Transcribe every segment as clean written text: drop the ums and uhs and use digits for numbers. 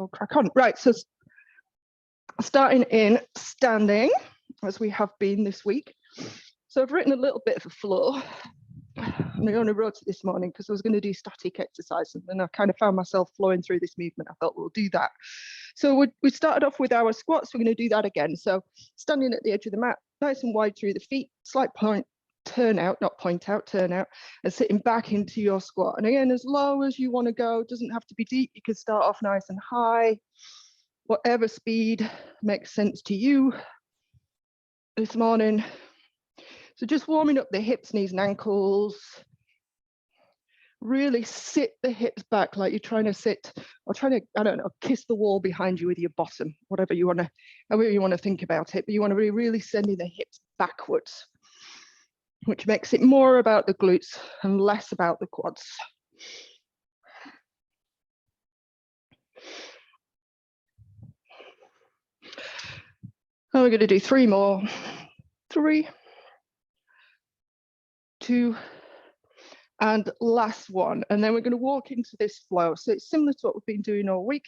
I'll crack on. Right, so starting in standing, as we have been this week. So I've written a little bit of a flow. I only wrote it this morning because I was going to do static exercise, and then I kind of found myself flowing through this movement. I thought we'll do that. So we started off with our squats. We're going to do that again. So standing at the edge of the mat, nice and wide through the feet, slight point, turn out, not point out, turn out, and sitting back into your squat. And again, as low as you want to go, doesn't have to be deep. You can start off nice and high, whatever speed makes sense to you this morning. So just warming up the hips, knees and ankles. Really sit the hips back like you're trying to sit or trying to, I don't know, kiss the wall behind you with your bottom, whatever you want to, however you want to think about it. But you want to be really sending the hips backwards, which makes it more about the glutes and less about the quads. And we're going to do 3 more. 3, 2, and last one. And then we're going to walk into this flow. So it's similar to what we've been doing all week.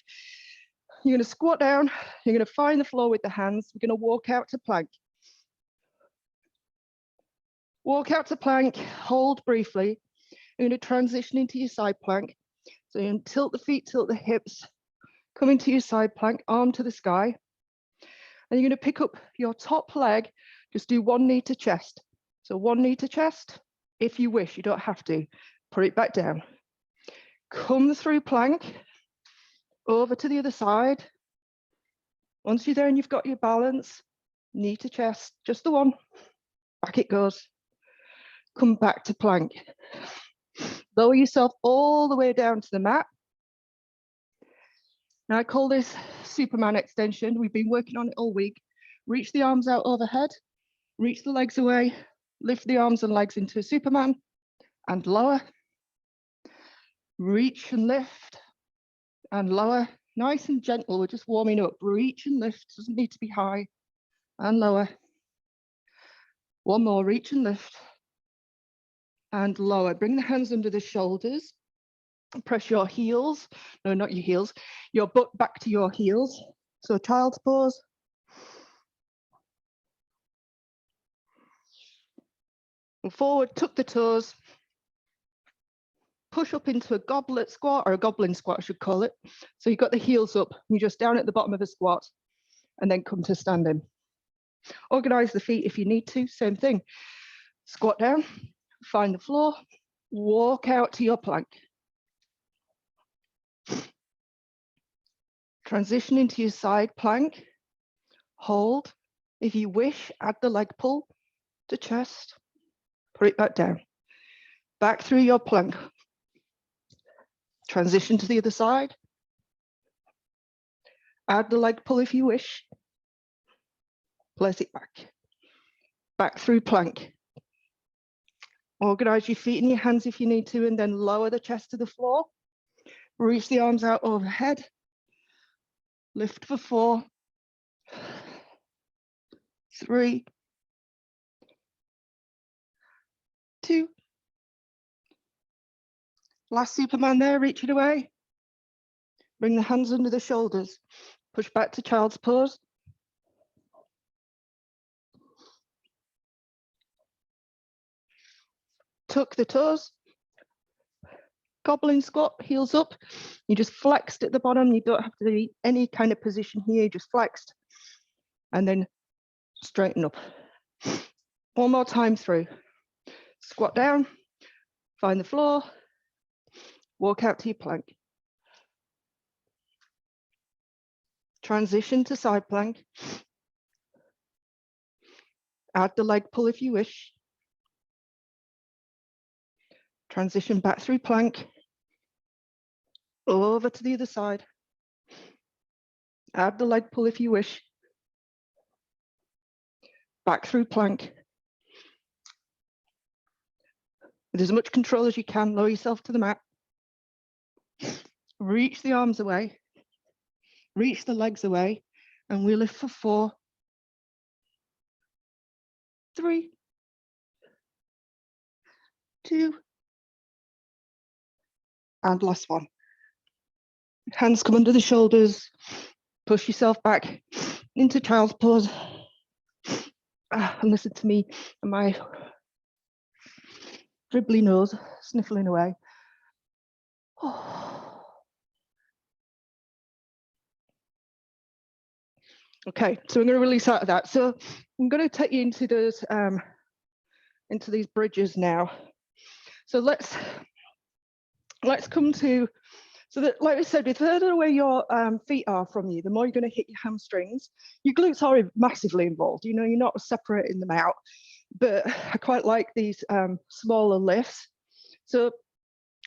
You're going to squat down. You're going to find the floor with the hands. We're going to walk out to plank. Walk out to plank, hold briefly. You're going to transition into your side plank. So you're going to tilt the feet, tilt the hips, come into your side plank, arm to the sky. And you're going to pick up your top leg, just do 1 knee to chest. So 1 knee to chest, if you wish, you don't have to. Put it back down. Come through plank, over to the other side. Once you're there and you've got your balance, knee to chest, just the 1, back it goes. Come back to plank. Lower yourself all the way down to the mat. Now I call this Superman extension. We've been working on it all week. Reach the arms out overhead, reach the legs away, lift the arms and legs into a Superman and lower. Reach and lift and lower. Nice and gentle, we're just warming up. Reach and lift, doesn't need to be high, and lower. 1 more, reach and lift and lower. Bring the hands under the shoulders. Press your heels, no, not your heels, your butt back to your heels. So child's pose. And forward, tuck the toes. Push up into a goblet squat, or a goblin squat, I should call it. So you've got the heels up, you're just down at the bottom of a squat, and then come to standing. Organize the feet if you need to, same thing. Squat down, find the floor, walk out to your plank. Transition into your side plank, hold. If you wish, add the leg pull to chest, put it back down. Back through your plank. Transition to the other side. Add the leg pull if you wish. Place it back. Back through plank. Organize your feet and your hands if you need to, and then lower the chest to the floor. Reach the arms out overhead. Lift for 4, 3, 2. Last Superman there, reach it away. Bring the hands under the shoulders. Push back to child's pose. Tuck the toes. Goblin squat, heels up. You just flexed at the bottom. You don't have to do any kind of position here, you just flexed. And then straighten up. 1 more time through. Squat down, find the floor, walk out to your plank. Transition to side plank. Add the leg pull if you wish. Transition back through plank. Over to the other side. Add the leg pull if you wish. Back through plank. With as much control as you can, lower yourself to the mat. Reach the arms away. Reach the legs away. And we lift for 4, 3, 2, and last one. Hands come under the shoulders. Push yourself back into child's pose. And listen to me and my dribbly nose sniffling away. Okay, so I'm going to release out of that. So I'm going to take you into those into these bridges now. So let's come to, so that, like I said, the further away your feet are from you, the more you're going to hit your hamstrings. Your glutes are massively involved. You know, you're not separating them out, but I quite like these smaller lifts. So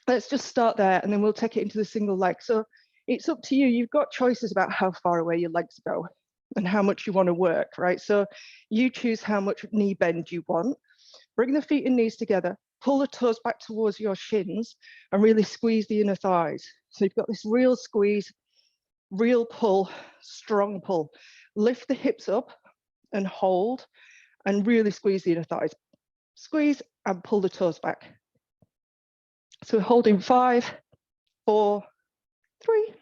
let's just start there, and then we'll take it into the single leg. So it's up to you. You've got choices about how far away your legs go and how much you want to work, right? So you choose how much knee bend you want. Bring the feet and knees together, pull the toes back towards your shins, and really squeeze the inner thighs. So you've got this real squeeze, real pull, strong pull. Lift the hips up and hold, and really squeeze the inner thighs. Squeeze and pull the toes back. So we're holding 5, 4, 3,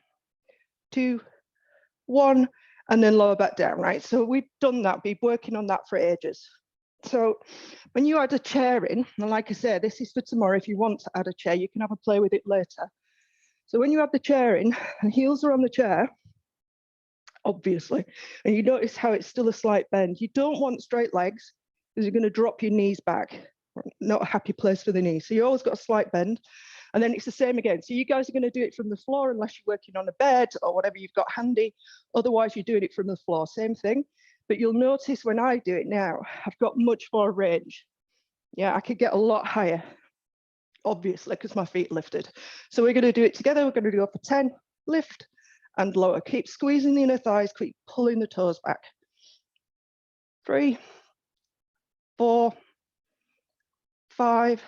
2, 1, and then lower back down, right? So we've done that, been working on that for ages. So when you add a chair in, and like I said, this is for tomorrow. If you want to add a chair, you can have a play with it later. So when you add the chair in, the heels are on the chair, obviously, and you notice how it's still a slight bend. You don't want straight legs because you're going to drop your knees back. Not a happy place for the knees. So you always got a slight bend. And then it's the same again. So you guys are going to do it from the floor unless you're working on a bed or whatever you've got handy. Otherwise, you're doing it from the floor. Same thing. But you'll notice when I do it now, I've got much more range. Yeah, I could get a lot higher, obviously, because my feet lifted. So we're going to do it together. We're going to do up for 10, lift and lower. Keep squeezing the inner thighs, keep pulling the toes back. 3, 4, 5,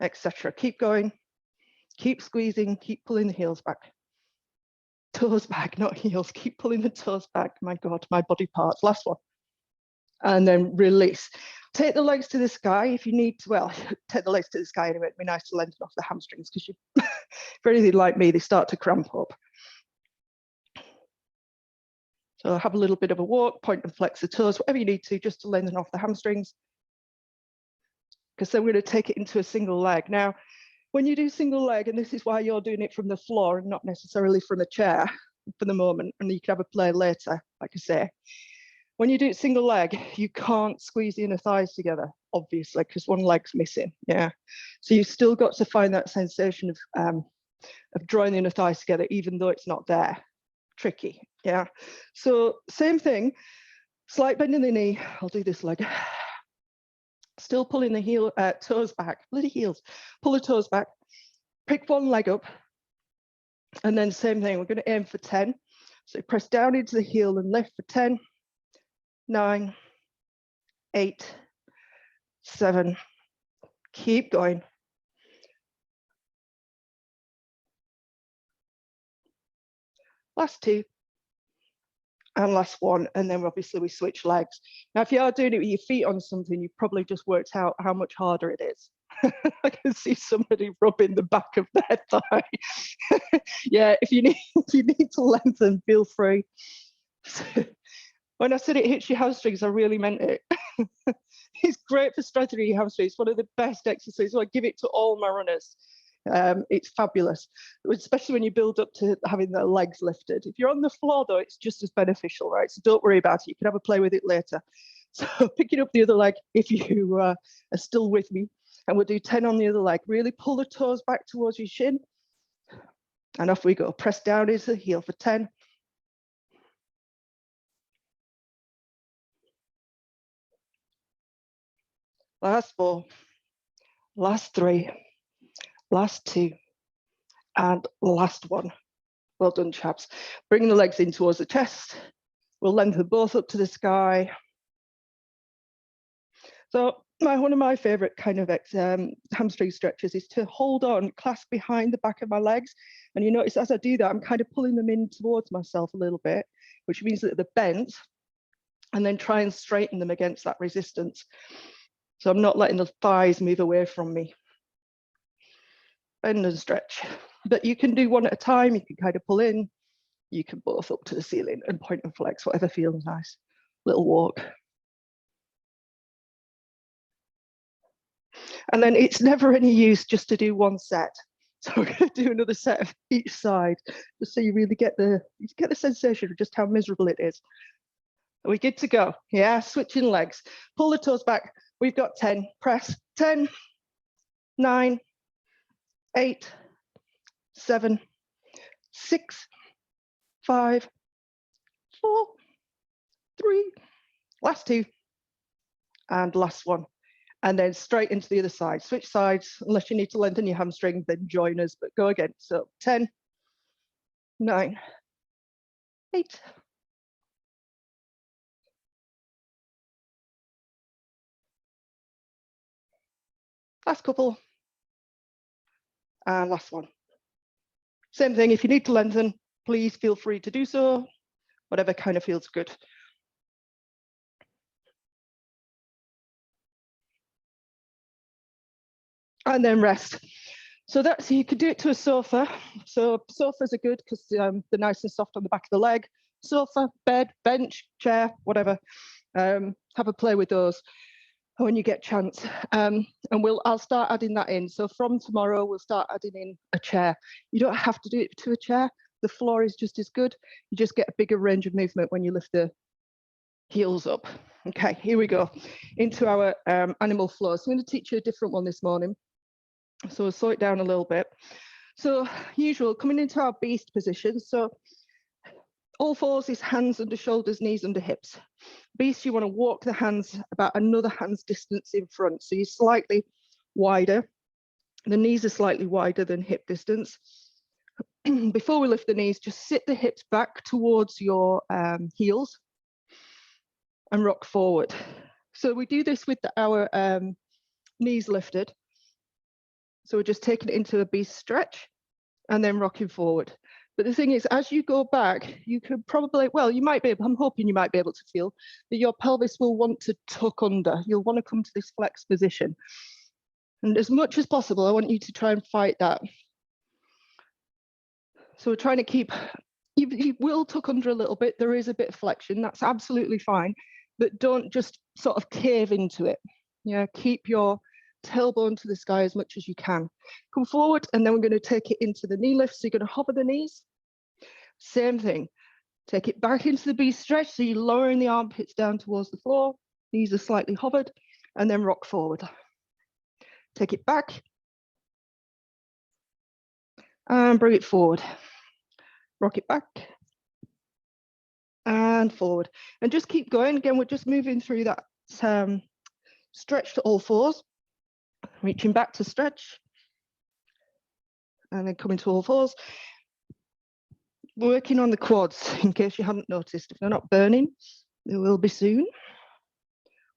etc. Keep going. Keep squeezing, keep pulling the heels back. Toes back, not heels. Keep pulling the toes back. My God, my body parts. Last one. And then release. Take the legs to the sky if you need to. Well, take the legs to the sky anyway. It'd be nice to lengthen off the hamstrings because you, for anything like me, they start to cramp up. So have a little bit of a walk, point and flex the toes, whatever you need to, just to lengthen off the hamstrings. Because then we're going to take it into a single leg. Now, when you do single leg, and this is why you're doing it from the floor and not necessarily from a chair for the moment, and you can have a play later, like I say. When you do it single leg, you can't squeeze the inner thighs together, obviously, because one leg's missing, yeah. So you've still got to find that sensation of drawing the inner thighs together, even though it's not there. Tricky, yeah. So same thing, slight bend in the knee. I'll do this leg. Still pulling the toes back, bloody heels. Pull the toes back, pick one leg up, and then same thing, we're going to aim for 10. So press down into the heel and lift for 10, 9, 8, 7, keep going. Last 2, and last 1, and then obviously we switch legs. Now, if you are doing it with your feet on something, you've probably just worked out how much harder it is. I can see somebody rubbing the back of their thigh. Yeah, if you need to lengthen, feel free. When I said it hits your hamstrings, I really meant it. It's great for strengthening your hamstrings. It's one of the best exercises. So I give it to all my runners. It's fabulous, especially when you build up to having their legs lifted. If you're on the floor, though, it's just as beneficial, right? So don't worry about it. You can have a play with it later. So picking up the other leg, if you are still with me, and we'll do 10 on the other leg. Really pull the toes back towards your shin. And off we go. Press down into the heel for 10. Last 4. Last 3. Last 2. And last 1. Well done, chaps. Bring the legs in towards the chest. We'll lengthen both up to the sky. So one of my favorite kind of hamstring stretches is to hold on, clasp behind the back of my legs. And you notice as I do that, I'm kind of pulling them in towards myself a little bit, which means that they're bent, and then try and straighten them against that resistance. So I'm not letting the thighs move away from me. Bend and stretch. but you can do one at a time. You can kind of pull in, you can both up to the ceiling and point and flex, whatever feels nice. Little walk. And then it's never any use just to do one set. So we're going to do another set of each side, just so you really get the sensation of just how miserable it is. Are we good to go? Yeah, switching legs. Pull the toes back. We've got 10. Press 10, 9, 8, 7, 6, 5, 4, 3, last 2, and last 1. And then straight into the other side. Switch sides, unless you need to lengthen your hamstring, then join us, but go again. So 10, 9, 8, 'Last couple, and last 1. Same thing, if you need to lengthen, please feel free to do so, whatever kind of feels good. And then rest. So that's, you could do it to a sofa. So sofas are good because they're nice and soft on the back of the leg. Sofa, bed, bench, chair, whatever. Have a play with those when you get a chance. And I'll start adding that in. So from tomorrow, we'll start adding in a chair. You don't have to do it to a chair. The floor is just as good. You just get a bigger range of movement when you lift the heels up. Okay, here we go into our animal floor. So I'm going to teach you a different one this morning. So we'll slow it down a little bit. So usual, coming into our beast position. So all fours is hands under shoulders, knees under hips. Beast, you want to walk the hands about another hand's distance in front. So you're slightly wider. The knees are slightly wider than hip distance. Before we lift the knees, just sit the hips back towards your heels and rock forward. So we do this with our knees lifted. So we're just taking it into a beast stretch and then rocking forward. But the thing is, as you go back, you could probably, well, you might be able, I'm hoping you might be able to feel that your pelvis will want to tuck under. You'll want to come to this flex position. And as much as possible, I want you to try and fight that. So we're trying to keep, you will tuck under a little bit. There is a bit of flexion. That's absolutely fine. But don't just sort of cave into it. Yeah, keep your tailbone to the sky as much as you can. Come forward, and then we're going to take it into the knee lift. So you're going to hover the knees. Same thing. Take it back into the beast stretch. So you're lowering the armpits down towards the floor. Knees are slightly hovered, and then rock forward. Take it back. And bring it forward. Rock it back. And forward. And just keep going. Again, we're just moving through that stretch to all fours. Reaching back to stretch. And then coming to all fours. Working on the quads, in case you haven't noticed. If they're not burning, they will be soon.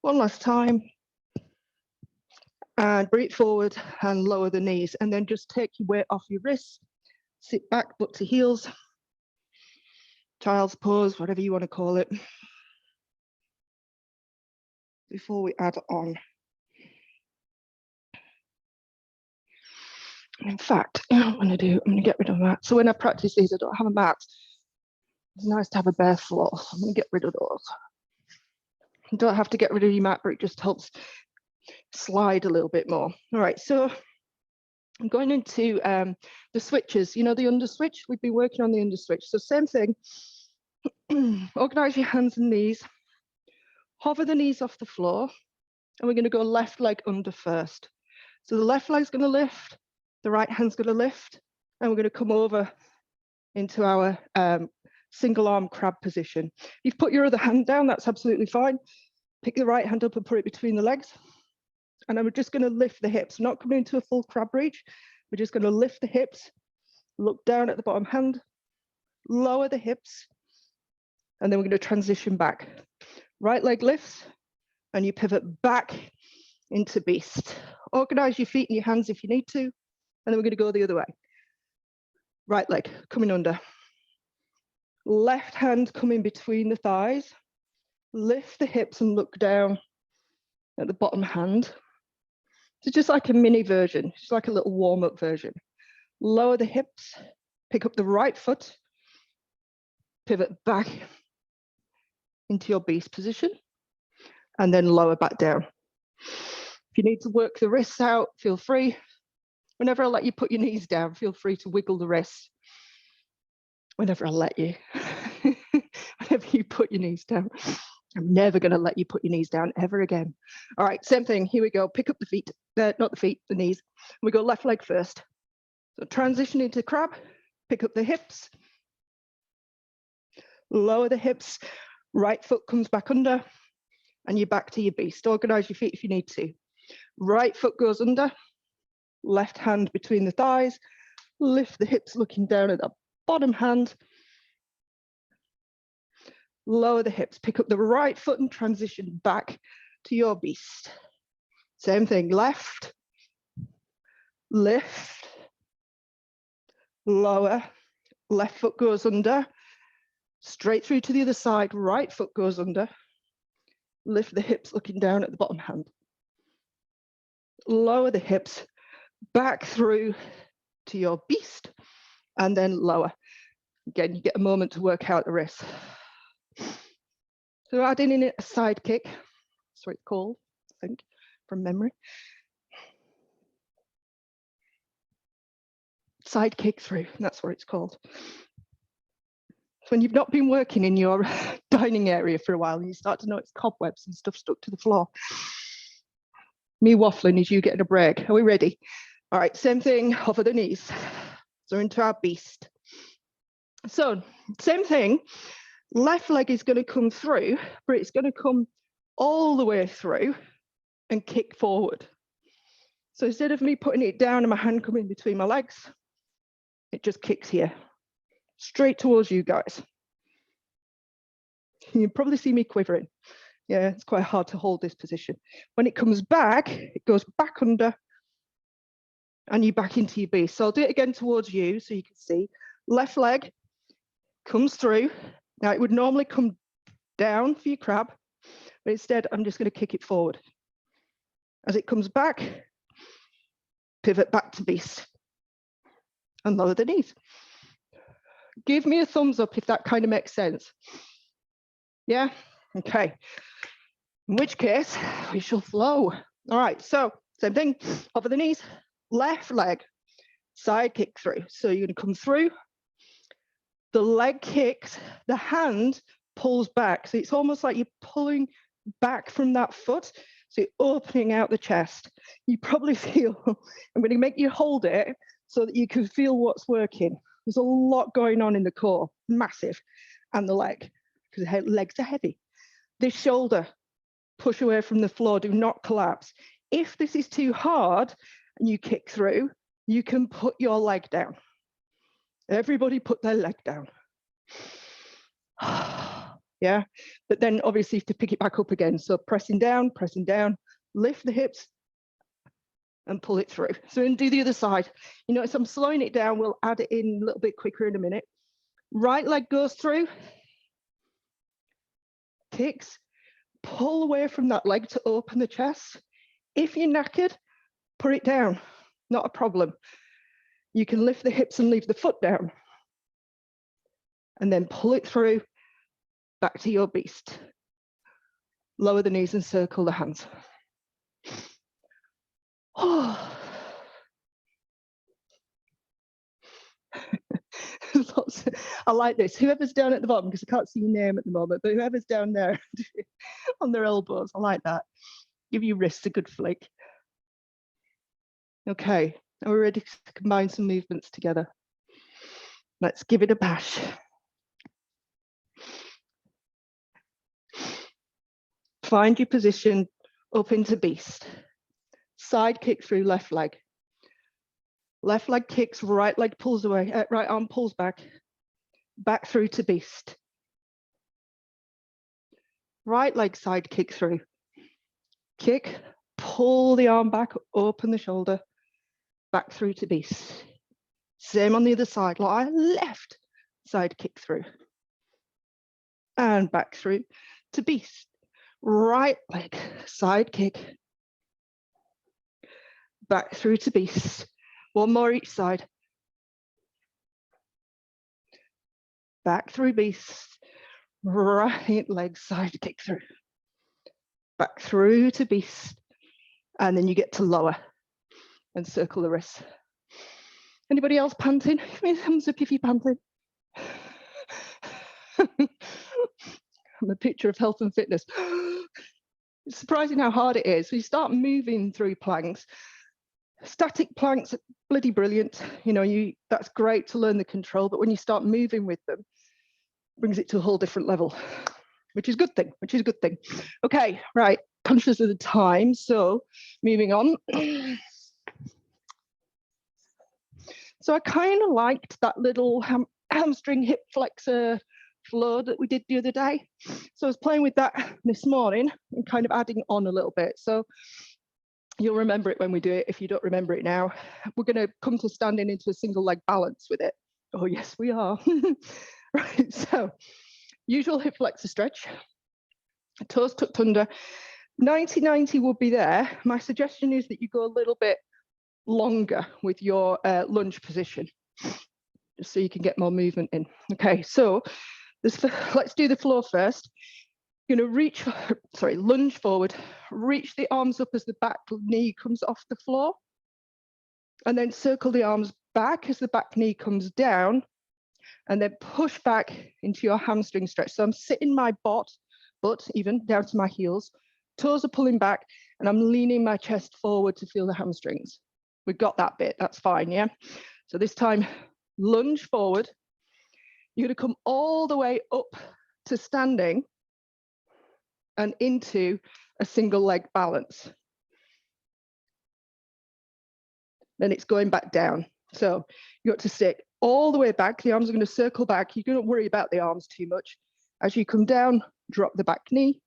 One last time. And bring it forward and lower the knees. And then just take your weight off your wrists. Sit back, butt to heels. Child's pose, whatever you want to call it. Before we add on. In fact, what I'm going to get rid of that. So when I practice these, I don't have a mat. It's nice to have a bare floor. So I'm going to get rid of those. You don't have to get rid of your mat, but it just helps slide a little bit more. All right, so I'm going into the switches. You know, the under switch? We've been working on the under switch. So same thing. Organize your hands and knees. Hover the knees off the floor. And we're going to go left leg under first. So the left leg's going to lift. The right hand's going to lift, and we're going to come over into our single arm crab position. You've put your other hand down, that's absolutely fine. Pick the right hand up and put it between the legs. And then we're just going to lift the hips. We're not coming into a full crab reach. We're just going to lift the hips, look down at the bottom hand, lower the hips, and then we're going to transition back. Right leg lifts, and you pivot back into beast. Organize your feet and your hands if you need to. And then we're going to go the other way. Right leg coming under. Left hand coming between the thighs. Lift the hips and look down at the bottom hand. So just like a mini version, just like a little warm-up version. Lower the hips, pick up the right foot, pivot back into your beast position, and then lower back down. If you need to work the wrists out, feel free. Whenever I let you put your knees down, feel free to wiggle the wrists. Whenever I let you. Whenever you put your knees down. I'm never going to let you put your knees down ever again. All right, same thing. Here we go. Pick up the feet, not the feet, the knees. We go left leg first. So transition into crab, pick up the hips, lower the hips, right foot comes back under, and you're back to your beast. Organize your feet if you need to. Right foot goes under, left hand between the thighs, lift the hips looking down at the bottom hand, lower the hips, pick up the right foot and transition back to your beast. Same thing, left, lift, lower, left foot goes under, straight through to the other side, right foot goes under, lift the hips looking down at the bottom hand. Lower the hips, back through to your beast, and then lower. Again, you get a moment to work out the wrists. So adding in a side kick, that's what it's called, I think, from memory. Side kick through, that's what it's called. So when you've not been working in your dining area for a while and you start to notice cobwebs and stuff stuck to the floor. Me waffling is you getting a break. Are we ready? All right, same thing, hover the knees. So into our beast. So same thing, left leg is going to come through, but it's going to come all the way through and kick forward. So instead of me putting it down and my hand coming between my legs, it just kicks here, straight towards you guys. You can probably see me quivering. Yeah, it's quite hard to hold this position. When it comes back, it goes back under and you back into your beast. So I'll do it again towards you so you can see. Left leg comes through. Now it would normally come down for your crab, but instead I'm just going to kick it forward. As it comes back, pivot back to beast and lower the knees. Give me a thumbs up if that kind of makes sense. Yeah, okay. In which case we shall flow. All right, so same thing, over the knees, left leg, side kick through. So you're going to come through, the leg kicks, the hand pulls back. So it's almost like you're pulling back from that foot. So you're opening out the chest. You probably feel, I'm going to make you hold it so that you can feel what's working. There's a lot going on in the core, massive, and the leg, because the legs are heavy. This shoulder, push away from the floor, do not collapse. If this is too hard and you kick through, you can put your leg down. Everybody put their leg down. Yeah, but then obviously to pick it back up again. So pressing down, lift the hips and pull it through. So and do the other side. You notice I'm slowing it down. We'll add it in a little bit quicker in a minute. Right leg goes through, kicks, pull away from that leg to open the chest. If you're knackered, put it down, not a problem. You can lift the hips and leave the foot down. And then pull it through, back to your beast. Lower the knees and circle the hands. Oh. I like this. Whoever's down at the bottom, because I can't see your name at the moment, but whoever's down there on their elbows, I like that. Give your wrists a good flick. Okay, are we ready to combine some movements together? Let's give it a bash. Find your position up into beast. Side kick through left leg. Left leg kicks, right leg pulls away, right arm pulls back. Back through to beast. Right leg side kick through. Kick, pull the arm back, open the shoulder, back through to beast. Same on the other side, left side kick through. And back through to beast. Right leg side kick. Back through to beast. One more each side. back through beast, right leg side kick through, back through to beast, and then you get to lower and circle the wrists. Anybody else panting? Give me a thumbs up if you're panting. I'm a picture of health and fitness. It's surprising how hard it is. So you start moving through planks. Static planks are bloody brilliant. You know, that's great to learn the control, but when you start moving with them, it brings it to a whole different level, which is a good thing, Okay, right, conscious of the time, so moving on. So I kind of liked that little hamstring hip flexor flow that we did the other day. So I was playing with that this morning and kind of adding on a little bit. So you'll remember it when we do it. If you don't remember it now, we're going to come to standing into a single leg balance with it. Oh, yes, we are. Right, so usual hip flexor stretch, toes tucked under. 90-90 would be there. My suggestion is that you go a little bit longer with your lunge position, just so you can get more movement in. Okay, so let's do the floor first. You're gonna lunge forward, reach the arms up as the back knee comes off the floor, and then circle the arms back as the back knee comes down, and then push back into your hamstring stretch. So I'm sitting my butt even down to my heels, toes are pulling back, and I'm leaning my chest forward to feel the hamstrings. We've got that bit, that's fine, yeah? So this time, lunge forward. You're gonna come all the way up to standing and into a single leg balance. Then it's going back down. So you got to sit all the way back. The arms are going to circle back. You don't worry about the arms too much. As you come down, drop the back knee,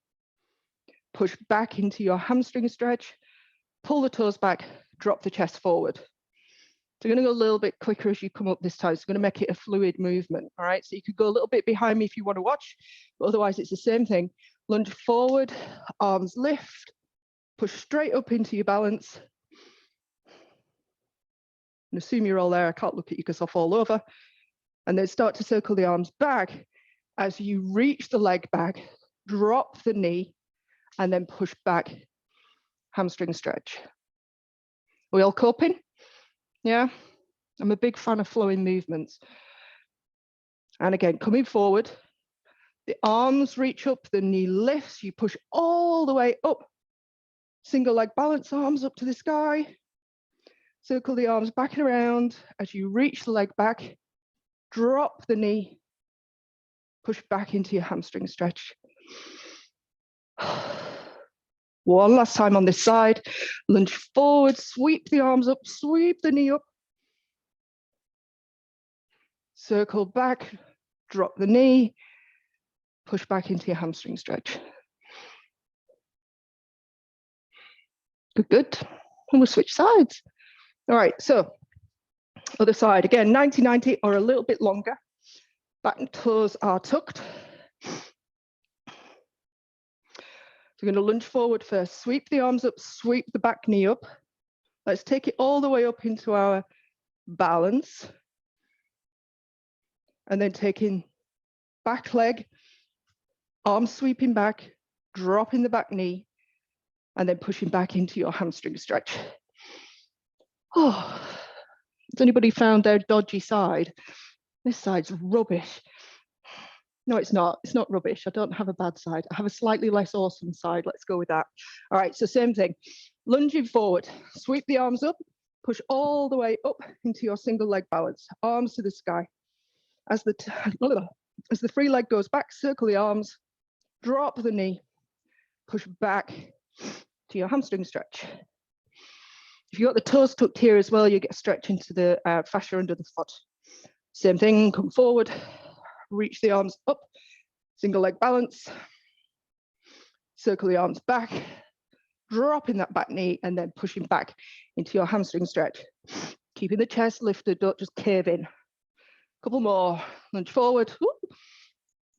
push back into your hamstring stretch, pull the toes back, drop the chest forward. So you're going to go a little bit quicker as you come up this time. It's going to make it a fluid movement. All right, so you could go a little bit behind me if you want to watch, but otherwise it's the same thing. Lunge forward, arms lift, push straight up into your balance. And assume you're all there. I can't look at you because I'll fall over. And then start to circle the arms back. As you reach the leg back, drop the knee, and then push back, hamstring stretch. Are we all coping? Yeah, I'm a big fan of flowing movements. And again, coming forward, the arms reach up, the knee lifts, you push all the way up. Single leg balance, arms up to the sky. Circle the arms back and around. As you reach the leg back, drop the knee, push back into your hamstring stretch. One last time on this side. Lunge forward, sweep the arms up, sweep the knee up. Circle back, drop the knee, push back into your hamstring stretch. Good, good. And we'll switch sides. All right, so other side. Again, 90-90 or a little bit longer. Back and toes are tucked. So we're going to lunge forward first. Sweep the arms up, sweep the back knee up. Let's take it all the way up into our balance. And then taking back leg, arms sweeping back, dropping the back knee, and then pushing back into your hamstring stretch. Oh, has anybody found their dodgy side? This side's rubbish. No, it's not. It's not rubbish. I don't have a bad side. I have a slightly less awesome side. Let's go with that. All right, so same thing. Lunging forward, sweep the arms up, push all the way up into your single leg balance, arms to the sky. As the free leg goes back, circle the arms, drop the knee, push back to your hamstring stretch. If you've got the toes tucked here as well, you get a stretch into the fascia under the foot. Same thing, come forward, reach the arms up, single leg balance, circle the arms back, dropping that back knee, and then pushing back into your hamstring stretch. Keeping the chest lifted, don't just cave in. Couple more, lunge forward,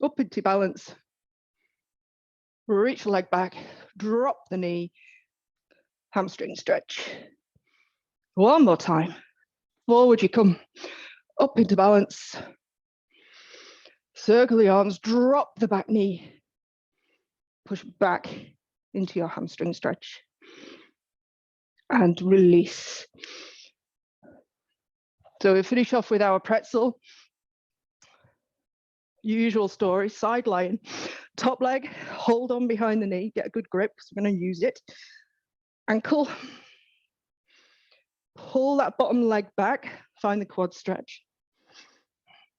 up into balance, reach the leg back, drop the knee, hamstring stretch. One more time, forward you come, up into balance, Circle the arms, drop the back knee. Push back into your hamstring stretch. And release. So we finish off with our pretzel. Usual story, side lying. Top leg, hold on behind the knee, get a good grip because we're going to use it. Ankle. Pull that bottom leg back, find the quad stretch.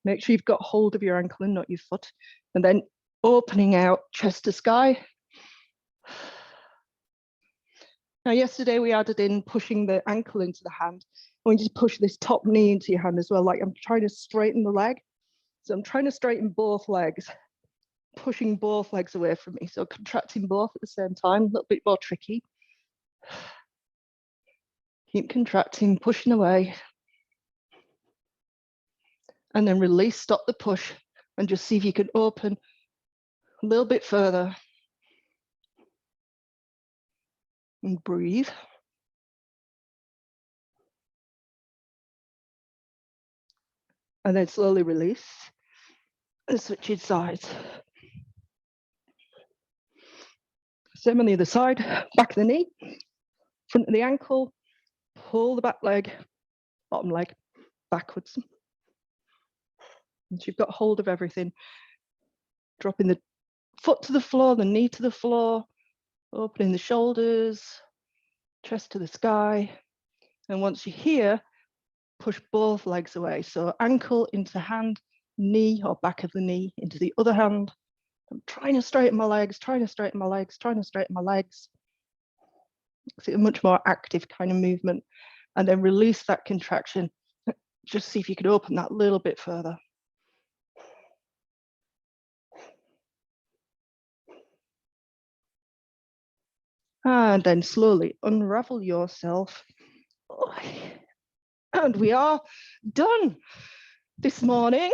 Make sure you've got hold of your ankle and not your foot. And then opening out, chest to sky. Now, yesterday we added in pushing the ankle into the hand. I want you to push this top knee into your hand as well, like I'm trying to straighten the leg. So I'm trying to straighten both legs, pushing both legs away from me. So contracting both at the same time, a little bit more tricky. Keep contracting, pushing away. And then release, stop the push, and just see if you can open a little bit further. And breathe. And then slowly release and switching sides. Same on the other side, back of the knee, front of the ankle, pull the back leg, bottom leg backwards. Once you've got hold of everything, dropping the foot to the floor, the knee to the floor, opening the shoulders, chest to the sky. And once you're here, push both legs away. So ankle into hand, knee or back of the knee into the other hand. I'm trying to straighten my legs, trying to straighten my legs, trying to straighten my legs. It's a much more active kind of movement. And then release that contraction. Just see if you could open that a little bit further. And then slowly unravel yourself. And we are done this morning.